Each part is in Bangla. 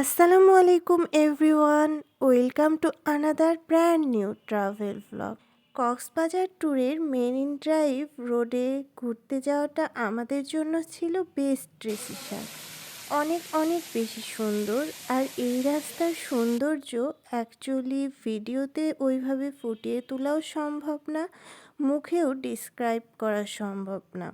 আসসালামু আলাইকুম everyone, welcome to another brand new travel vlog. Cox's Bazar ট্যুরের মেরিন ড্রাইভ রোডে ঘুরতে যাওয়াটা আমাদের জন্য ছিল বেস্ট ডিসিশন। অনেক অনেক বেশি সুন্দর। আর এই রাস্তার সৌন্দর্য অ্যাকচুয়ালি ভিডিওতে ওইভাবে ফুটিয়ে তোলাও সম্ভব না, মুখেও ডিসক্রাইব করা সম্ভব না।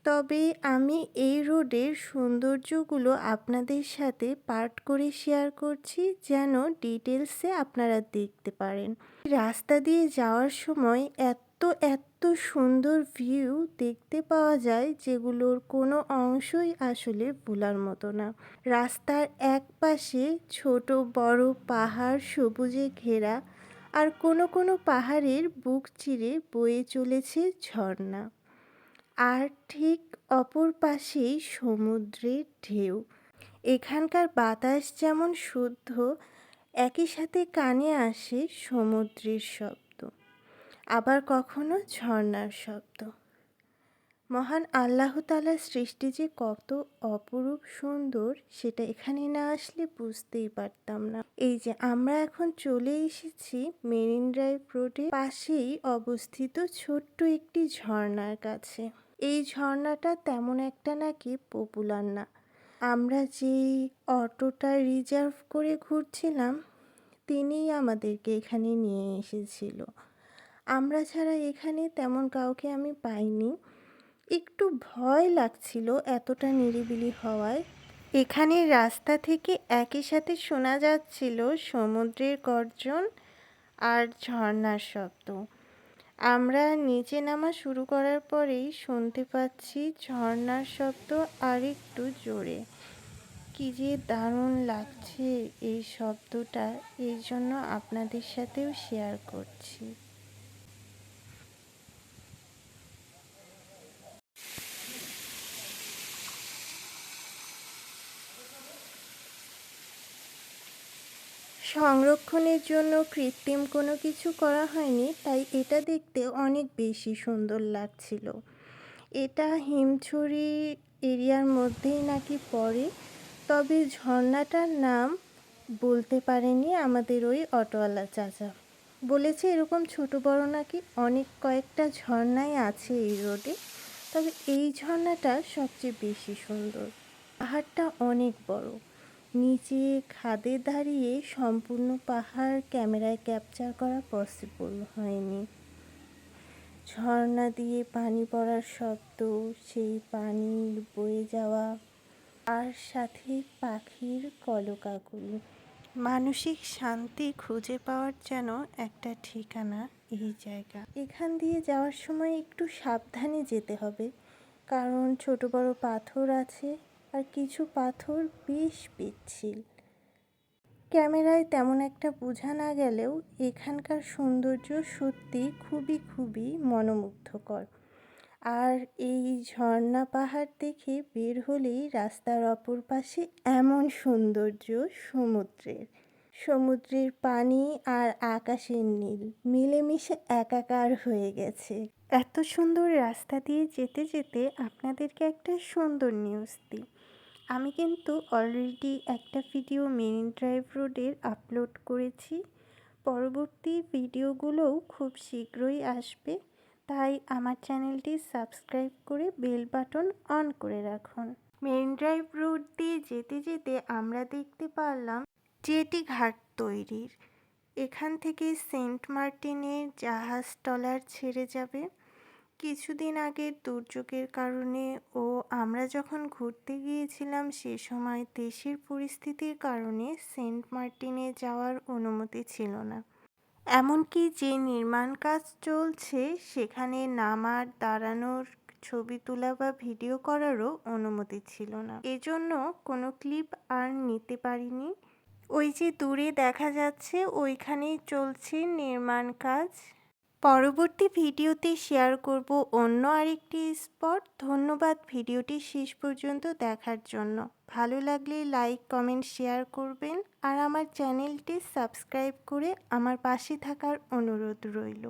তবে আমি এই রোডের সৌন্দর্যগুলো আপনাদের সাথে পার্ট করে শেয়ার করছি, যেন ডিটেলসে আপনারা দেখতে পারেন। রাস্তা দিয়ে যাওয়ার সময় এত এত সুন্দর ভিউ দেখতে পাওয়া যায়, যেগুলোর কোনো অংশই আসলে ভোলার মতো না। রাস্তার এক পাশে ছোট বড় পাহাড় সবুজে ঘেরা, আর কোনো কোনো পাহাড়ের বুক চিরে বয়ে চলেছে ঝর্ণা। আর ঠিক অপর পাশেই সমুদ্রের ঢেউ। এখানকার বাতাস যেমন শুদ্ধ, একই সাথে কানে আসে সমুদ্রের শব্দ, আবার কখনো ঝর্ণার শব্দ। মহান আল্লাহ তাআলার সৃষ্টি যে কত অপরূপ সুন্দর, সেটা এখানে না আসলে বুঝতেই পারতাম না। এই যে আমরা এখন চলে এসেছি মেরিন ড্রাইভ রোডের পাশেই অবস্থিত ছোট্ট একটি ঝর্ণার কাছে। এই ঝর্ণাটা তেমন একটা নাকি পপুলার না। আমরা যেই অটোটা রিজার্ভ করে ঘুরছিলাম, তিনিই আমাদেরকে এখানে নিয়ে এসেছিল। আমরা ছাড়া এখানে তেমন কাউকে আমি পাইনি। একটু ভয় লাগছিল এতটা নিরিবিলি হওয়ায়। এখানে রাস্তা থেকে একই সাথে শোনা যাচ্ছিল সমুদ্রের গর্জন আর ঝর্ণার শব্দ। আমরা নিচে নামা শুরু করার পরেই শুনতে পাচ্ছি ঝর্ণার শব্দ আর একটু জোরে। কি যে দারুণ লাগছে এই শব্দটা, এই জন্য আপনাদের সাথেও শেয়ার করছি। সংরক্ষণের জন্য কৃত্রিম কোনো কিছু করা হয়নি, তাই এটা দেখতে অনেক বেশি সুন্দর লাগছিল। এটা হিমছড়ি এরিয়ার মধ্যেই নাকি পড়ে, তবে ঝর্ণাটার নাম বলতে পারেনি আমাদের ওই অটোওয়ালা চাচা। বলেছে এরকম ছোট বড় নাকি অনেক কয়েকটা ঝর্ণাই আছে এই রোডে, তবে এই ঝর্ণাটা সবচেয়ে বেশি সুন্দর। পাহাড়টা অনেক বড়, নিচে খাদে দাঁড়িয়ে সম্পূর্ণ পাহাড় ক্যামেরায় ক্যাপচার করা পসিবল হয়নি। ঝর্ণা দিয়ে পানি পড়ার শব্দ, সেই পানির বয়ে যাওয়া, আর সাথে পাখির কলকাকলি। মানসিক শান্তি খুঁজে পাওয়ার যেন একটা ঠিকানা এই জায়গা। এখান দিয়ে যাওয়ার সময় একটু সাবধানে যেতে হবে, কারণ ছোট বড় পাথর আছে, আর কিছু পাথর বেশ পিচ্ছিল। ক্যামেরায় তেমন একটা বোঝা না গেলেও এখানকার সৌন্দর্য সত্যি খুবই খুবই মনোমুগ্ধকর। আর এই ঝর্ণা পাহাড় দেখে বের হলেই রাস্তার অপর পাশে এমন সৌন্দর্য সমুদ্রের পানি আর আকাশের নীল মিলেমিশে একাকার হয়ে গেছে। এত সুন্দর রাস্তা দিয়ে যেতে যেতে আপনাদেরকে একটা সুন্দর নিউজ দিই। আমি কিন্তু অলরেডি একটা ভিডিও মেরিন ড্রাইভ রোডের আপলোড করেছি। পরবর্তী ভিডিওগুলোও খুব শীঘ্রই আসবে, তাই আমার চ্যানেলটি সাবস্ক্রাইব করে বেল বাটন অন করে রাখুন। মেরিন ড্রাইভ রোড দিয়ে যেতে যেতে আমরা দেখতে পারলাম জেটি ঘাট তৈরির। এখান থেকে সেন্ট মার্টিনের জাহাজ ট্রলার ছেড়ে যাবে। কিছুদিন আগের দুর্যোগের কারণে ও আমরা যখন ঘুরতে গিয়েছিলাম সে সময় দেশের পরিস্থিতির কারণে সেন্ট মার্টিনে যাওয়ার অনুমতি ছিল না। এমনকি যে নির্মাণ কাজ চলছে সেখানে নামার, দাঁড়ানোর, ছবি তোলা বা ভিডিও করারও অনুমতি ছিল না। এজন্য কোনো ক্লিপ আর নিতে পারিনি। ওই যে দূরে দেখা যাচ্ছে ওইখানেই চলছে নির্মাণ কাজ। পরবর্তী ভিডিওতে শেয়ার করব অন্য আরেকটি স্পট। ধন্যবাদ ভিডিওটি শেষ পর্যন্ত দেখার জন্য। ভালো লাগলে লাইক, কমেন্ট, শেয়ার করবেন, আর আমার চ্যানেলটি সাবস্ক্রাইব করে আমার পাশে থাকার অনুরোধ রইল।